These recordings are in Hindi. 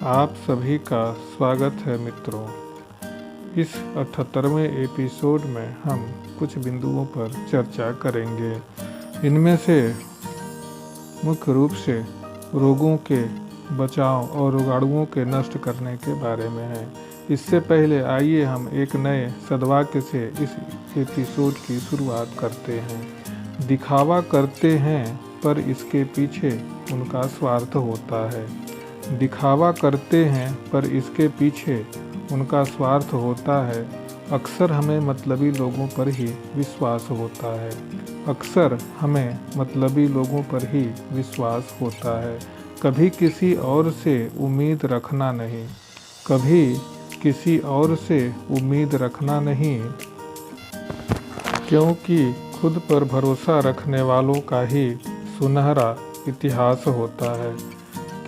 आप सभी का स्वागत है मित्रों। इस 78वें एपिसोड में हम कुछ बिंदुओं पर चर्चा करेंगे। इनमें से मुख्य रूप से रोगों के बचाव और रोगाणुओं के नष्ट करने के बारे में है। इससे पहले आइए हम एक नए सद्वाक्य से इस एपिसोड की शुरुआत करते हैं। दिखावा करते हैं पर इसके पीछे उनका स्वार्थ होता है। दिखावा करते हैं पर इसके पीछे उनका स्वार्थ होता है। अक्सर हमें मतलबी लोगों पर ही विश्वास होता है। अक्सर हमें मतलबी लोगों पर ही विश्वास होता है। कभी किसी और से उम्मीद रखना नहीं, कभी किसी और से उम्मीद रखना नहीं, क्योंकि खुद पर भरोसा रखने वालों का ही सुनहरा इतिहास होता है।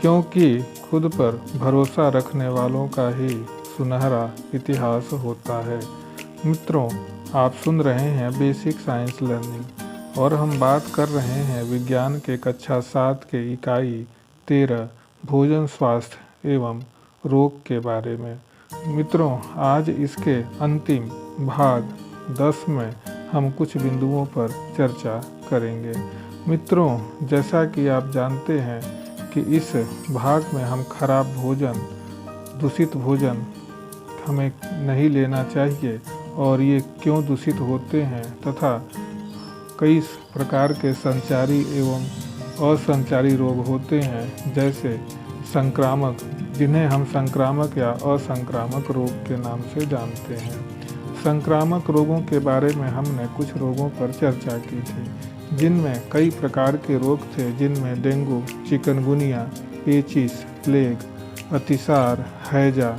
क्योंकि खुद पर भरोसा रखने वालों का ही सुनहरा इतिहास होता है। मित्रों, आप सुन रहे हैं बेसिक साइंस लर्निंग और हम बात कर रहे हैं विज्ञान के कक्षा 7 के इकाई 13 भोजन स्वास्थ्य एवं रोग के बारे में। मित्रों, आज इसके अंतिम भाग 10 में हम कुछ बिंदुओं पर चर्चा करेंगे। मित्रों, जैसा कि आप जानते हैं कि इस भाग में हम खराब भोजन, दूषित भोजन हमें नहीं लेना चाहिए और ये क्यों दूषित होते हैं तथा कई प्रकार के संचारी एवं असंचारी रोग होते हैं, जैसे संक्रामक, जिन्हें हम संक्रामक या असंक्रामक रोग के नाम से जानते हैं। संक्रामक रोगों के बारे में हमने कुछ रोगों पर चर्चा की थी, जिनमें कई प्रकार के रोग थे, जिनमें डेंगू, चिकनगुनिया, पेचिस, प्लेग, अतिसार, हैजा,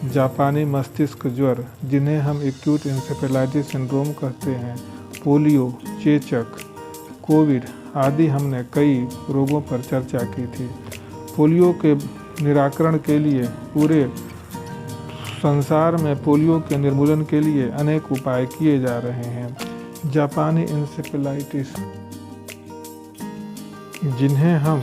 जापानी मस्तिष्क ज्वर, जिन्हें हम एक्यूट इंसेफेलाइटिस सिंड्रोम कहते हैं, पोलियो, चेचक, कोविड आदि हमने कई रोगों पर चर्चा की थी। पोलियो के निराकरण के लिए पूरे संसार में पोलियो के निर्मूलन के लिए अनेक उपाय किए जा रहे हैं। जापानी इंसेफेलाइटिस, जिन्हें हम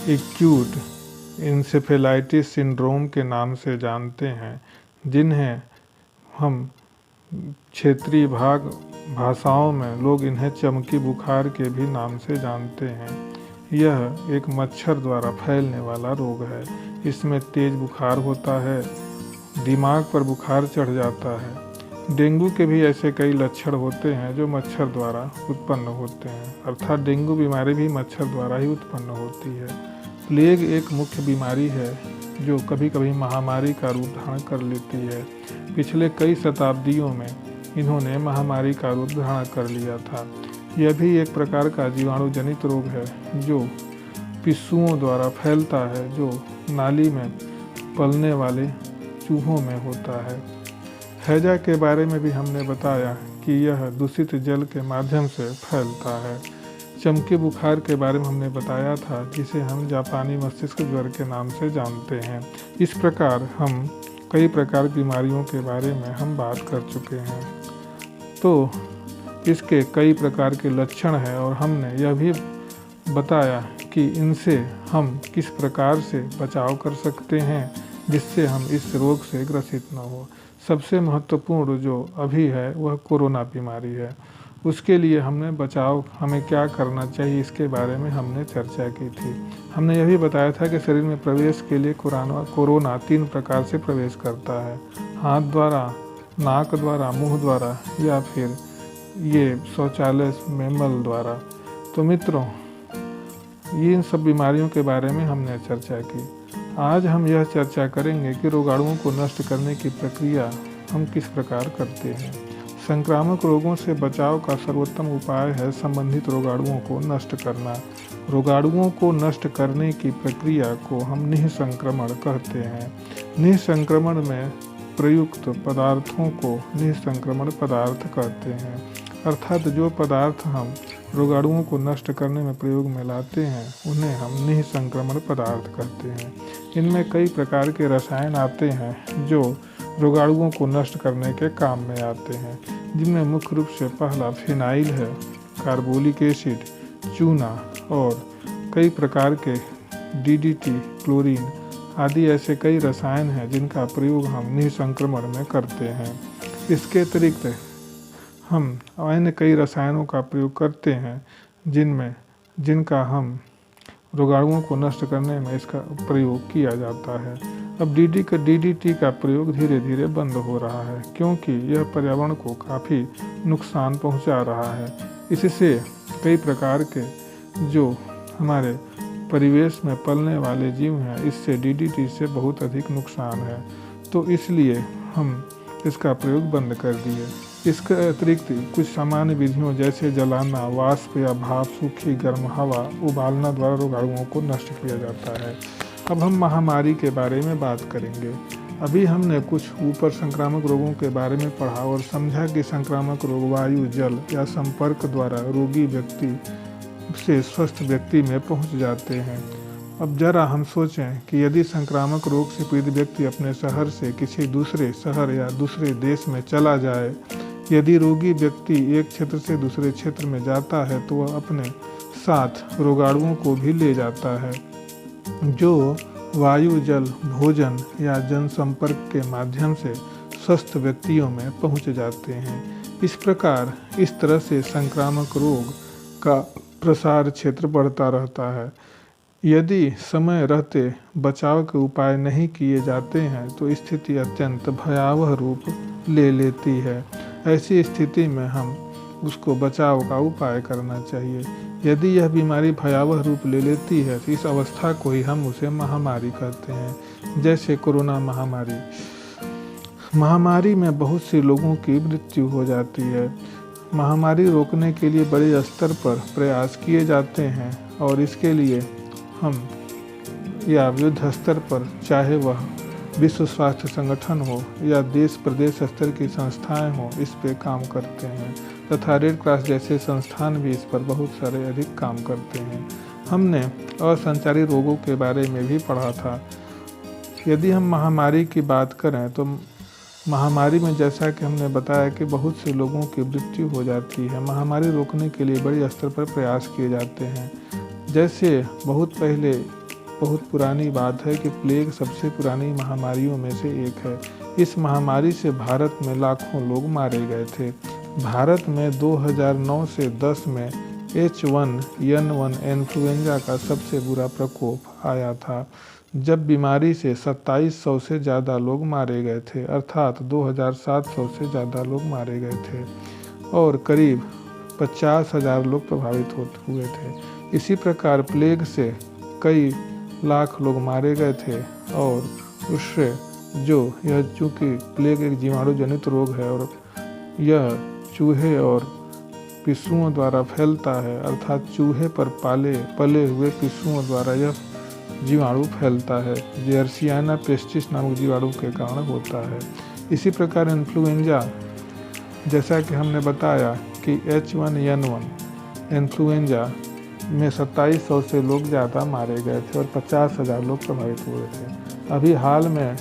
एक्यूट इंसेफेलाइटिस सिंड्रोम के नाम से जानते हैं, जिन्हें हम क्षेत्रीय भाषाओं में लोग इन्हें चमकी बुखार के भी नाम से जानते हैं। यह एक मच्छर द्वारा फैलने वाला रोग है। इसमें तेज बुखार होता है, दिमाग पर बुखार चढ़ जाता है। डेंगू के भी ऐसे कई लक्षण होते हैं जो मच्छर द्वारा उत्पन्न होते हैं, अर्थात डेंगू बीमारी भी मच्छर द्वारा ही उत्पन्न होती है। प्लेग एक मुख्य बीमारी है जो कभी कभी महामारी का रूप धारण कर लेती है। पिछले कई शताब्दियों में इन्होंने महामारी का रूप धारण कर लिया था। यह भी एक प्रकार का जीवाणु जनित रोग है जो पिस्सुओं द्वारा फैलता है, जो नाली में पलने वाले चूहों में होता है। हैजा के बारे में भी हमने बताया कि यह दूषित जल के माध्यम से फैलता है। चमकी बुखार के बारे में हमने बताया था, जिसे हम जापानी मस्तिष्क ज्वर के नाम से जानते हैं। इस प्रकार हम कई प्रकार की बीमारियों के बारे में हम बात कर चुके हैं। तो इसके कई प्रकार के लक्षण हैं और हमने यह भी बताया कि इनसे हम किस प्रकार से बचाव कर सकते हैं जिससे हम इस रोग से ग्रसित न हो। सबसे महत्वपूर्ण जो अभी है वह कोरोना बीमारी है। उसके लिए हमें क्या करना चाहिए, इसके बारे में हमने चर्चा की थी। हमने यह भी बताया था कि शरीर में प्रवेश के लिए कोरोना 3 प्रकार से प्रवेश करता है, हाथ द्वारा, नाक द्वारा, मुंह द्वारा या फिर ये शौचालय में मल द्वारा। तो मित्रों, ये इन सब बीमारियों के बारे में हमने चर्चा की। आज हम यह चर्चा करेंगे कि रोगाणुओं को नष्ट करने की प्रक्रिया हम किस प्रकार करते हैं। संक्रामक रोगों से बचाव का सर्वोत्तम उपाय है संबंधित रोगाणुओं को नष्ट करना। रोगाणुओं को नष्ट करने की प्रक्रिया को हम निःसंक्रमण कहते हैं। निःसंक्रमण में प्रयुक्त पदार्थों को निःसंक्रमण पदार्थ कहते हैं, अर्थात जो पदार्थ हम रोगाणुओं को नष्ट करने में प्रयोग में लाते हैं उन्हें हम निःसंक्रमण पदार्थ कहते हैं। इनमें कई प्रकार के रसायन आते हैं जो रोगाणुओं को नष्ट करने के काम में आते हैं, जिनमें मुख्य रूप से पहला फिनाइल है, कार्बोलिक एसिड, चूना और कई प्रकार के DDT, क्लोरीन आदि ऐसे कई रसायन हैं जिनका प्रयोग हम निसंक्रमण में करते हैं। इसके अतिरिक्त हम अन्य कई रसायनों का प्रयोग करते हैं जिनका हम रोगाणुओं को नष्ट करने में इसका प्रयोग किया जाता है। अब DDT का प्रयोग धीरे धीरे बंद हो रहा है क्योंकि यह पर्यावरण को काफ़ी नुकसान पहुंचा रहा है। इससे कई प्रकार के जो हमारे परिवेश में पलने वाले जीव हैं, इससे DDT से बहुत अधिक नुकसान है, तो इसलिए हम इसका प्रयोग बंद कर दिए। इसके अतिरिक्त कुछ सामान्य विधियों जैसे जलाना, वाष्प या भाप, सूखी गर्म हवा, उबालना द्वारा रोगाणुओं को नष्ट किया जाता है। अब हम महामारी के बारे में बात करेंगे। अभी हमने कुछ ऊपर संक्रामक रोगों के बारे में पढ़ा और समझा कि संक्रामक रोग वायु, जल या संपर्क द्वारा रोगी व्यक्ति से स्वस्थ व्यक्ति में पहुंच जाते हैं। अब जरा हम सोचें कि यदि संक्रामक रोग से पीड़ित व्यक्ति अपने शहर से किसी दूसरे शहर या दूसरे देश में चला जाए, यदि रोगी व्यक्ति एक क्षेत्र से दूसरे क्षेत्र में जाता है तो वह अपने साथ रोगाणुओं को भी ले जाता है, जो वायु, जल, भोजन या जनसंपर्क के माध्यम से स्वस्थ व्यक्तियों में पहुंच जाते हैं। इस प्रकार इस तरह से संक्रामक रोग का प्रसार क्षेत्र बढ़ता रहता है। यदि समय रहते बचाव के उपाय नहीं किए जाते हैं तो स्थिति अत्यंत भयावह रूप ले लेती है। ऐसी स्थिति में हम उसको बचाव का उपाय करना चाहिए। यदि यह बीमारी भयावह रूप ले लेती है तो इस अवस्था को ही हम उसे महामारी कहते हैं। जैसे कोरोना महामारी में बहुत से लोगों की मृत्यु हो जाती है। महामारी रोकने के लिए बड़े स्तर पर प्रयास किए जाते हैं और इसके लिए हम या युद्ध स्तर पर, चाहे वह विश्व स्वास्थ्य संगठन हो या देश प्रदेश स्तर की संस्थाएं हों, इस पे काम करते हैं तथा रेड क्रॉस जैसे संस्थान भी इस पर बहुत सारे अधिक काम करते हैं। हमने असंचारी रोगों के बारे में भी पढ़ा था। यदि हम महामारी की बात करें तो महामारी में जैसा कि हमने बताया कि बहुत से लोगों की मृत्यु हो जाती है। महामारी रोकने के लिए बड़े स्तर पर प्रयास किए जाते हैं। जैसे बहुत पुरानी बात है कि प्लेग सबसे पुरानी महामारियों में से एक है। इस महामारी से भारत में लाखों लोग मारे गए थे। भारत में 2009 से 10 में H1N1 इन्फ्लुएंजा का सबसे बुरा प्रकोप आया था, जब बीमारी से 2700 से ज़्यादा लोग मारे गए थे, अर्थात 2700 से ज़्यादा लोग मारे गए थे और करीब 50,000 लोग प्रभावित हुए थे। इसी प्रकार प्लेग से कई लाख लोग मारे गए थे और उससे यह चूँकि प्लेग एक जीवाणु जनित रोग है और यह चूहे और पिस्सुओं द्वारा फैलता है, अर्थात चूहे पर पले हुए पिस्सुओं द्वारा यह जीवाणु फैलता है। यर्सियाना पेस्टिस नामक जीवाणु के कारण होता है। इसी प्रकार इन्फ्लुएंजा, जैसा कि हमने बताया कि H1N1 इन्फ्लुएंजा में 2700 से लोग ज़्यादा मारे गए थे और 50,000 लोग प्रभावित हुए थे। अभी हाल में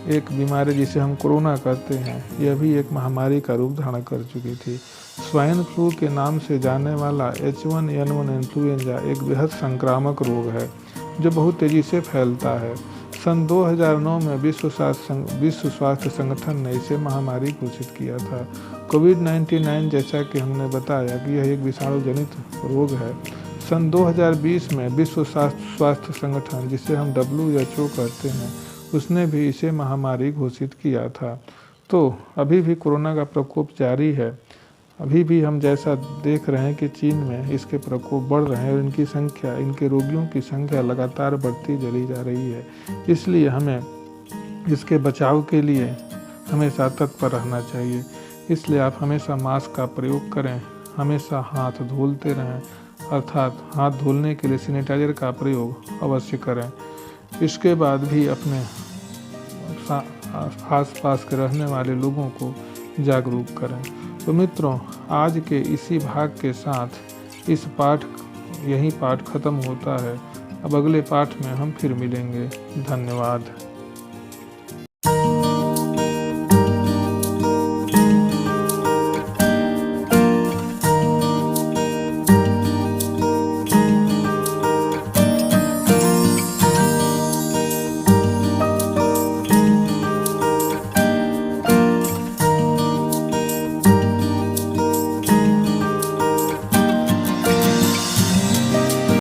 एक बीमारी जिसे हम कोरोना कहते हैं, यह भी एक महामारी का रूप धारण कर चुकी थी। स्वाइन फ्लू के नाम से जाने वाला H1N1 इन्फ्लुएंजा एक बेहद संक्रामक रोग है जो बहुत तेज़ी से फैलता है। सन 2009 में विश्व स्वास्थ्य संगठन ने इसे महामारी घोषित किया था। कोविड-19 जैसा कि हमने बताया कि यह एक विषाणु जनित रोग है। सन 2020 में विश्व स्वास्थ्य संगठन, जिसे हम WHO कहते हैं, उसने भी इसे महामारी घोषित किया था। तो अभी भी कोरोना का प्रकोप जारी है। अभी भी हम जैसा देख रहे हैं कि चीन में इसके प्रकोप बढ़ रहे हैं और इनके रोगियों की संख्या लगातार बढ़ती चली जा रही है। इसलिए हमें इसके बचाव के लिए हमेशा तत्पर रहना चाहिए। इसलिए आप हमेशा मास्क का प्रयोग करें, हमेशा हाथ धुलते रहें, अर्थात हाथ धुलने के लिए सैनिटाइजर का प्रयोग अवश्य करें। इसके बाद भी अपने आस-पास के रहने वाले लोगों को जागरूक करें। तो मित्रों, आज के इसी भाग के साथ यही पाठ खत्म होता है। अब अगले पाठ में हम फिर मिलेंगे। धन्यवाद।